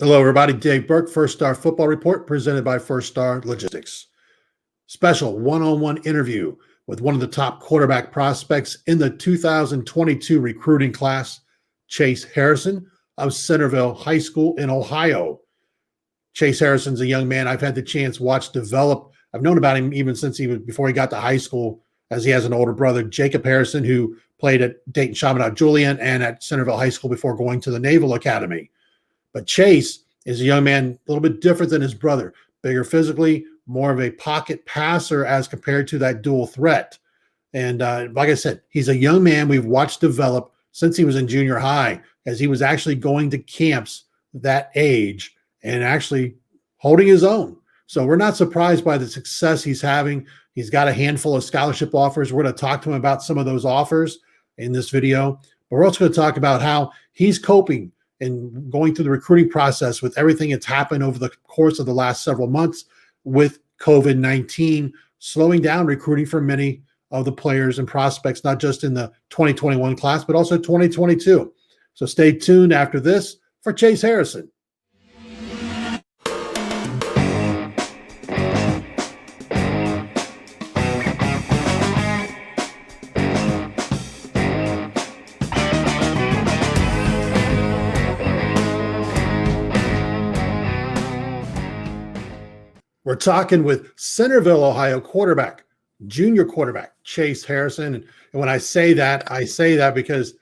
Hello, everybody. Dave Burke, First Star Football Report, presented by First Star Logistics. Special one-on-one interview with one of the top quarterback prospects in the 2022 recruiting class, Chase Harrison of Centerville High School in Ohio. Chase Harrison's a young man I've had the chance to watch develop. I've known about him even since before he got to high school, as he has an older brother, Jacob Harrison, who played at Dayton Chaminade Julian and at Centerville High School before going to the Naval Academy. But Chase is a young man a little bit different than his brother, bigger physically, more of a pocket passer as compared to that dual threat. And like I said, he's a young man we've watched develop since he was in junior high, as he was actually going to camps that age and actually holding his own. So we're not surprised by the success he's having. He's got a handful of scholarship offers. We're going to talk to him about some of those offers in this video. But we're also going to talk about how he's coping and going through the recruiting process with everything that's happened over the course of the last several months with COVID-19, slowing down recruiting for many of the players and prospects, not just in the 2021 class, but also 2022. So stay tuned after this for Chase Harrison. We're talking with Centerville, Ohio quarterback, junior quarterback, Chase Harrison. And when I say that because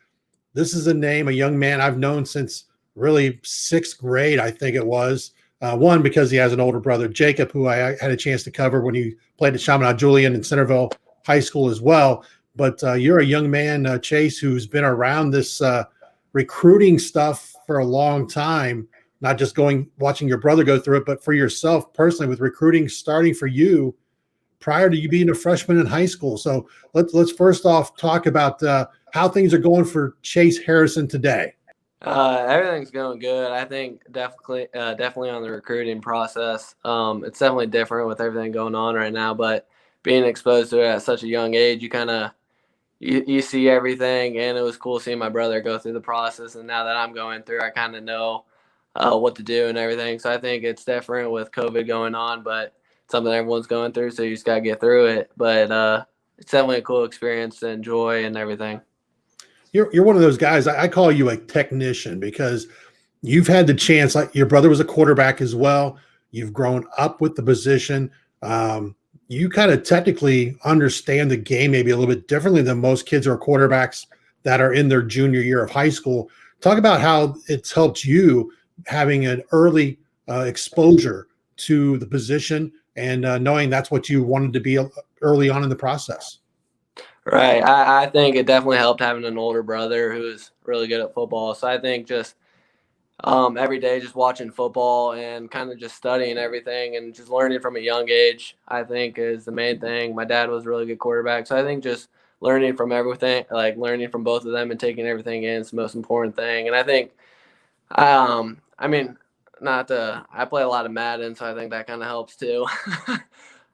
this is a name, a young man I've known since really sixth grade, I think it was. One, because he has an older brother, Jacob, who I had a chance to cover when he played at Chaminade Julian and Centerville High School as well. But you're a young man, Chase, who's been around this recruiting stuff for a long time. Not just watching your brother go through it, but for yourself personally, with recruiting starting for you prior to you being a freshman in high school. So let's first off talk about how things are going for Chase Harrison today. Everything's going good. I think definitely on the recruiting process. It's definitely different with everything going on right now, but being exposed to it at such a young age, you kind of you see everything, and it was cool seeing my brother go through the process. And now that I'm going through, I kind of know what to do and everything. So I think it's different with COVID going on, but it's something everyone's going through, so you just got to get through it. But it's definitely a cool experience to enjoy and everything. You're one of those guys, I call you a technician, because you've had the chance, like your brother was a quarterback as well. You've grown up with the position. You kind of technically understand the game maybe a little bit differently than most kids or quarterbacks that are in their junior year of high school. Talk about how it's helped you having an early exposure to the position and knowing that's what you wanted to be early on in the process. Right. I think it definitely helped having an older brother who's really good at football. So I think just every day just watching football and kind of just studying everything and just learning from a young age, I think is the main thing. My dad was a really good quarterback. So I think just learning from everything, like learning from both of them and taking everything in is the most important thing. And I think I mean, I play a lot of Madden, so I think that kind of helps too.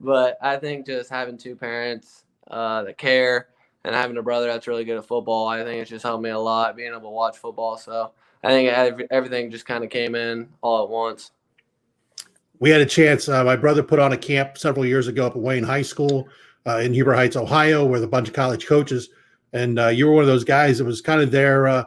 But I think just having two parents that care and having a brother that's really good at football, I think it's just helped me a lot being able to watch football. So I think everything just kind of came in all at once. We had a chance. My brother put on a camp several years ago up at Wayne High School in Huber Heights, Ohio, with a bunch of college coaches. And you were one of those guys that was kind of there,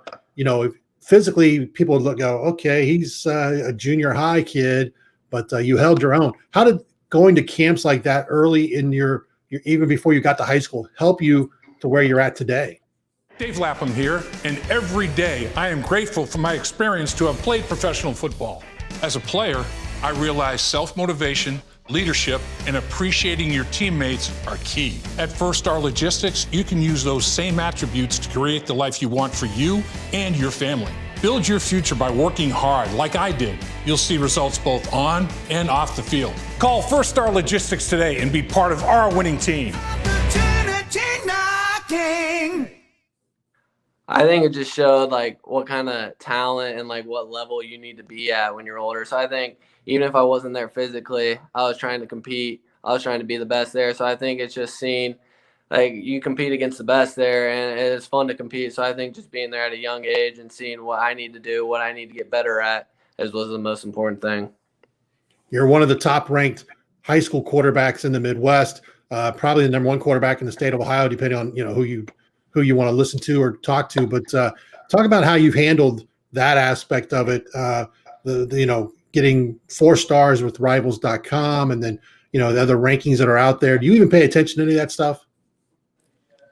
physically, people would go, okay, he's a junior high kid, but you held your own. How did going to camps like that early in your even before you got to high school help you to where you're at today? Dave Lapham here, and every day I am grateful for my experience to have played professional football. As a player, I realized self-motivation, leadership, and appreciating your teammates are key. At First Star Logistics, you can use those same attributes to create the life you want for you and your family. Build your future by working hard like I did. You'll see results both on and off the field. Call First Star Logistics today and be part of our winning team. I think it just showed like what kind of talent and like what level you need to be at when you're older. So I think even if I wasn't there physically, I was trying to compete. I was trying to be the best there. So I think it's just seeing like you compete against the best there, and it's fun to compete. So I think just being there at a young age and seeing what I need to do, what I need to get better at, was the most important thing. You're one of the top-ranked high school quarterbacks in the Midwest, probably the number one quarterback in the state of Ohio, depending on who you want to listen to or talk to. But talk about how you've handled that aspect of it. The getting 4 stars with Rivals.com, and then the other rankings that are out there. Do you even pay attention to any of that stuff?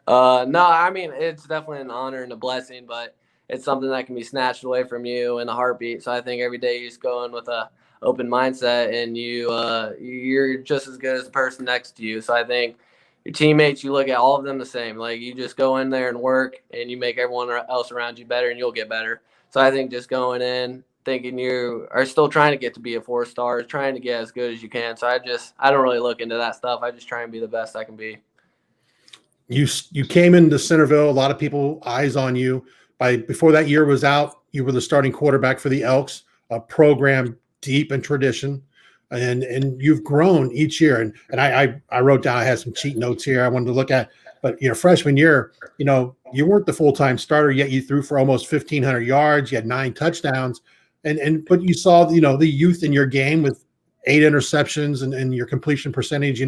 No, I mean, it's definitely an honor and a blessing, but it's something that can be snatched away from you in a heartbeat. So I think every day you just go in with a open mindset, and you're just as good as the person next to you. So I think your teammates, you look at all of them the same. Like, you just go in there and work, and you make everyone else around you better, and you'll get better. So I think just going in thinking you are still trying to get to be a 4-star, trying to get as good as you can. So I don't really look into that stuff. I just try and be the best I can be. You came into Centerville. A lot of people eyes on you. Before that year was out, you were the starting quarterback for the Elks, a program deep in tradition, and you've grown each year. And I wrote down, I had some cheat notes here I wanted to look at. But freshman year, you weren't the full-time starter, yet you threw for almost 1,500 yards. You had 9 touchdowns, but you saw the youth in your game with 8 interceptions and your completion percentage.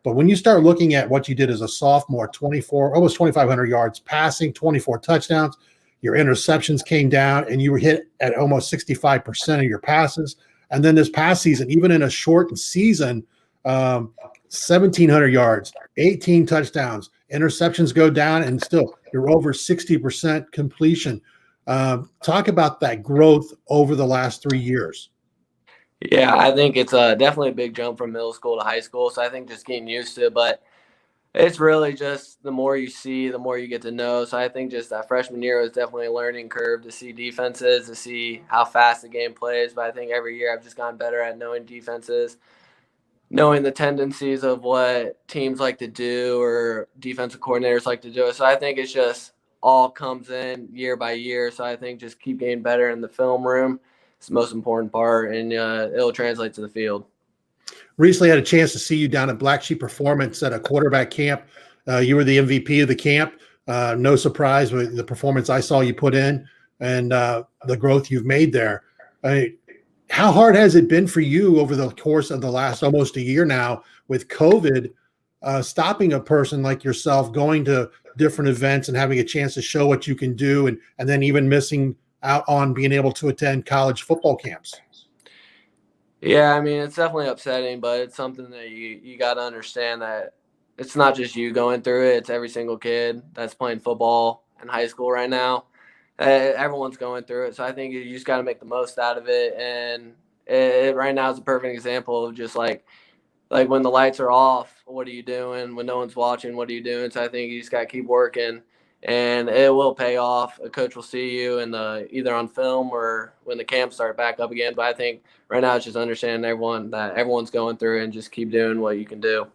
But when you start looking at what you did as a sophomore, almost 2,500 yards passing, 24 touchdowns, your interceptions came down, and you were hit at almost 65% of your passes. And then this past season, even in a shortened season, 1,700 yards, 18 touchdowns, interceptions go down, and still you're over 60% completion. Talk about that growth over the last 3 years. Yeah, I think it's definitely a big jump from middle school to high school. So I think just getting used to it, but it's really just the more you see, the more you get to know. So I think just that freshman year was definitely a learning curve to see defenses, to see how fast the game plays. But I think every year I've just gotten better at knowing defenses, knowing the tendencies of what teams like to do or defensive coordinators like to do. So I think it's just all comes in year by year. So I think just keep getting better in the film room. It's the most important part, and it'll translate to the field. Recently had a chance to see you down at Black Sheep Performance at a quarterback camp. You were the MVP of the camp. No surprise with the performance I saw you put in and the growth you've made there. How hard has it been for you over the course of the last almost a year now with COVID stopping a person like yourself going to different events and having a chance to show what you can do, and then even missing out on being able to attend college football camps? Yeah, I mean, it's definitely upsetting, but it's something that you got to understand that it's not just you going through it. It's every single kid that's playing football in high school right now. Everyone's going through it. So I think you just got to make the most out of it. And it right now is a perfect example of just like when the lights are off, what are you doing? When no one's watching, what are you doing? So I think you just got to keep working, and it will pay off. A coach will see you either on film or when the camps start back up again. But I think right now it's just understanding that everyone's going through it, and just keep doing what you can do.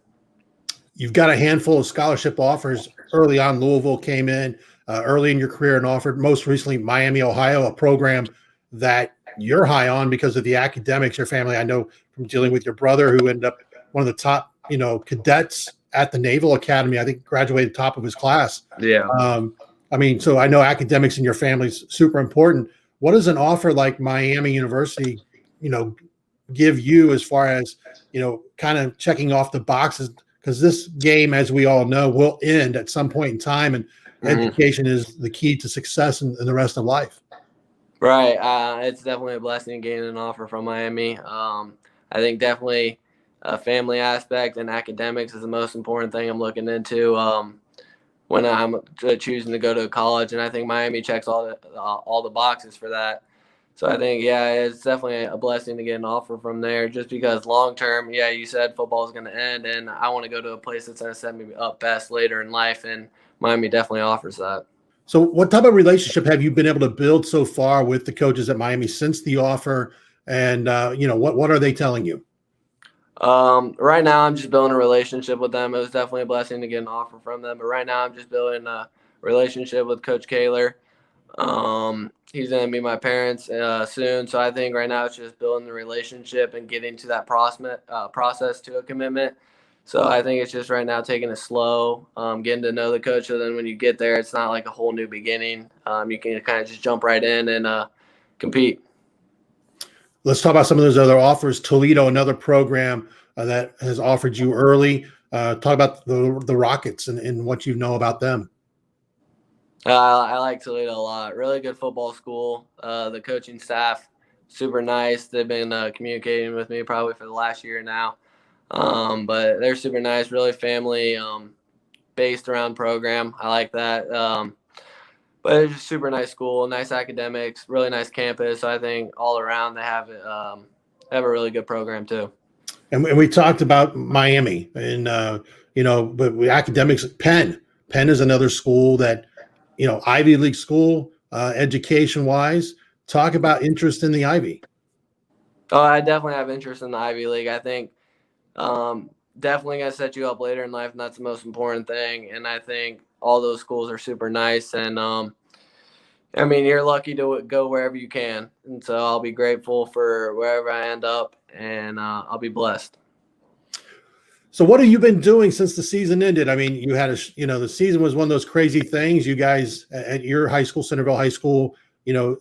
You've got a handful of scholarship offers early on. Louisville came in early in your career and offered. Most recently, Miami, Ohio, a program that you're high on because of the academics. Your family, I know from dealing with your brother, who ended up one of the top, cadets at the Naval Academy. I think graduated top of his class. Yeah. So I know academics in your family is super important. What does an offer like Miami University, give you as far as, kind of checking off the boxes? Because this game, as we all know, will end at some point in time, and education is the key to success in the rest of life. Right. It's definitely a blessing getting an offer from Miami. I think definitely a family aspect and academics is the most important thing I'm looking into when I'm choosing to go to college. And I think Miami checks all the boxes for that. So I think, it's definitely a blessing to get an offer from there, just because long term, you said football is going to end, and I want to go to a place that's going to set me up best later in life, and Miami definitely offers that. So what type of relationship have you been able to build so far with the coaches at Miami since the offer? And, what are they telling you? Right now I'm just building a relationship with them. It was definitely a blessing to get an offer from them, but right now I'm just building a relationship with Coach Kaler. He's going to be my parents soon. So I think right now it's just building the relationship and getting to that process to a commitment. So I think it's just right now taking it slow, getting to know the coach. So then when you get there, it's not like a whole new beginning. You can kind of just jump right in and compete. Let's talk about some of those other offers. Toledo, another program that has offered you early. Talk about the Rockets and what you know about them. I like Toledo a lot. Really good football school. The coaching staff, super nice. They've been communicating with me probably for the last year now. But they're super nice, really family based around program. I like that. But it's just super nice school, nice academics, really nice campus. So I think all around they have a really good program too. And we talked about Miami and, but with academics, Penn is another school that, Ivy League school, education wise. Talk about interest in the Ivy. Oh, I definitely have interest in the Ivy League. I think definitely going to set you up later in life, and that's the most important thing. And I think all those schools are super nice. And, I mean, you're lucky to go wherever you can. And so I'll be grateful for wherever I end up, and I'll be blessed. So what have you been doing since the season ended? I mean, you had the season was one of those crazy things. You guys at your high school, Centerville High School,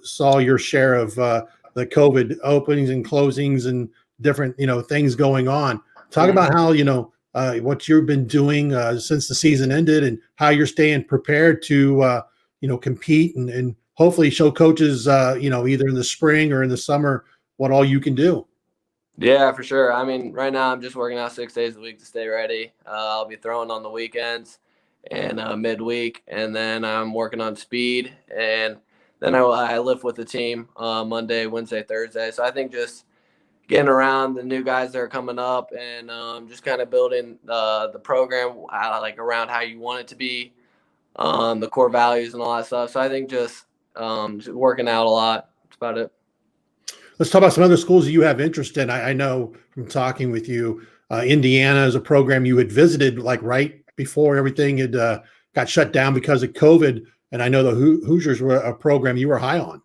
saw your share of the COVID openings and closings and different, things going on. Talk about how, what you've been doing since the season ended and how you're staying prepared to, compete and hopefully show coaches, either in the spring or in the summer, what all you can do. Yeah, for sure. I mean, right now I'm just working out 6 days a week to stay ready. I'll be throwing on the weekends and midweek, and then I'm working on speed, and then I lift with the team Monday, Wednesday, Thursday. So I think just getting around the new guys that are coming up and just kind of building the program like around how you want it to be, the core values and all that stuff. So I think just working out a lot. That's about it. Let's talk about some other schools that you have interest in. I know from talking with you, Indiana is a program you had visited like right before everything had got shut down because of COVID. And I know the Hoosiers were a program you were high on.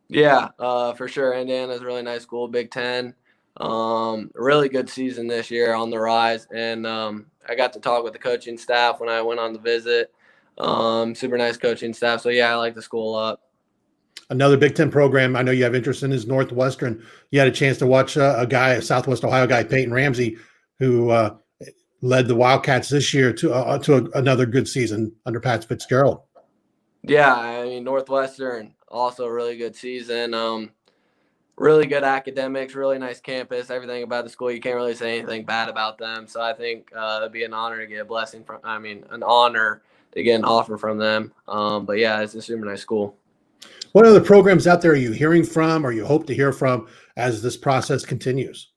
Yeah, for sure. Indiana's a really nice school, Big Ten. Really good season this year on the rise. And I got to talk with the coaching staff when I went on the visit. Super nice coaching staff. So, yeah, I like the school a lot. Another Big Ten program I know you have interest in is Northwestern. You had a chance to watch a Southwest Ohio guy, Peyton Ramsey, who led the Wildcats this year to another good season under Pat Fitzgerald. Yeah, I mean, Northwestern, also a really good season. Really good academics, really nice campus, everything about the school. You can't really say anything bad about them. So I think it'd be an honor to get an honor to get an offer from them. But, yeah, it's a super nice school. What other programs out there are you hearing from or you hope to hear from as this process continues?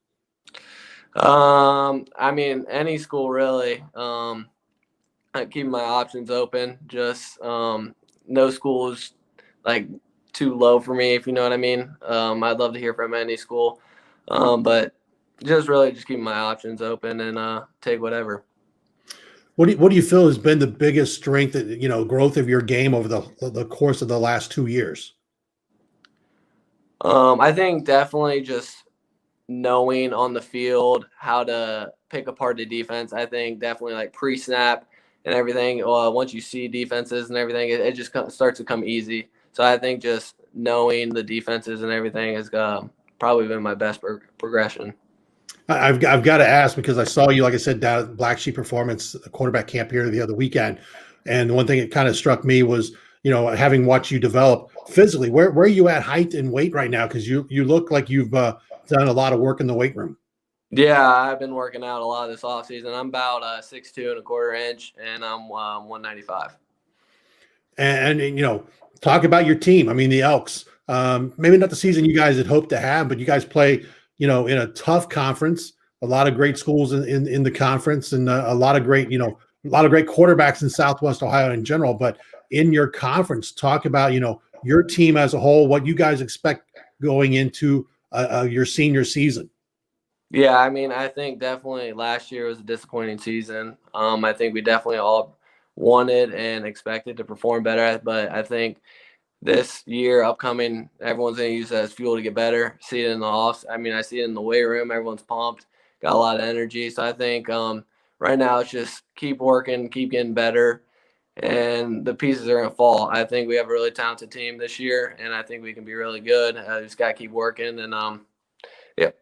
I mean, any school really. I keep my options open. Just no school is like too low for me, if you know what I mean. I'd love to hear from any school, but just keep my options open and take whatever. What do you feel has been the biggest strength, growth of your game over the course of the last 2 years? I think definitely just knowing on the field how to pick apart the defense. I think definitely like pre-snap and everything. Once you see defenses and everything, it just starts to come easy. So I think just knowing the defenses and everything has probably been my best progression. I've got to ask because I saw you, like I said, down at Black Sheep Performance quarterback camp here the other weekend. And one thing that kind of struck me was, having watched you develop physically, where are you at height and weight right now? Because you look like you've done a lot of work in the weight room. Yeah, I've been working out a lot this offseason. I'm about 6'2" and 1/4 inch, and I'm 195. And talk about your team. I mean, the Elks. Maybe not the season you guys had hoped to have, but you guys play, in a tough conference. A lot of great schools in the conference, and a lot of great, quarterbacks in Southwest Ohio in general. But in your conference, talk about your team as a whole, what you guys expect going into your senior season. Yeah, I mean, I think definitely last year was a disappointing season. I think we definitely all wanted and expected to perform better, but I think this year upcoming, everyone's going to use that as fuel to get better. See it in the off. I mean, I see it in the weight room. Everyone's pumped, got a lot of energy. So I think right now it's just keep working, keep getting better, and the pieces are going to fall. I think we have a really talented team this year, and I think we can be really good. Just got to keep working and Yep.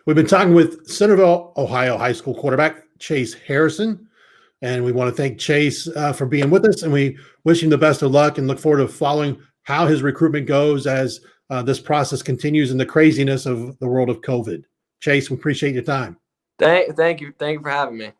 We've been talking with Centerville, Ohio high school quarterback Chase Harrison, and we want to thank Chase for being with us, and we wish him the best of luck and look forward to following how his recruitment goes as this process continues in the craziness of the world of COVID. Chase, we appreciate your time. Thank you for having me.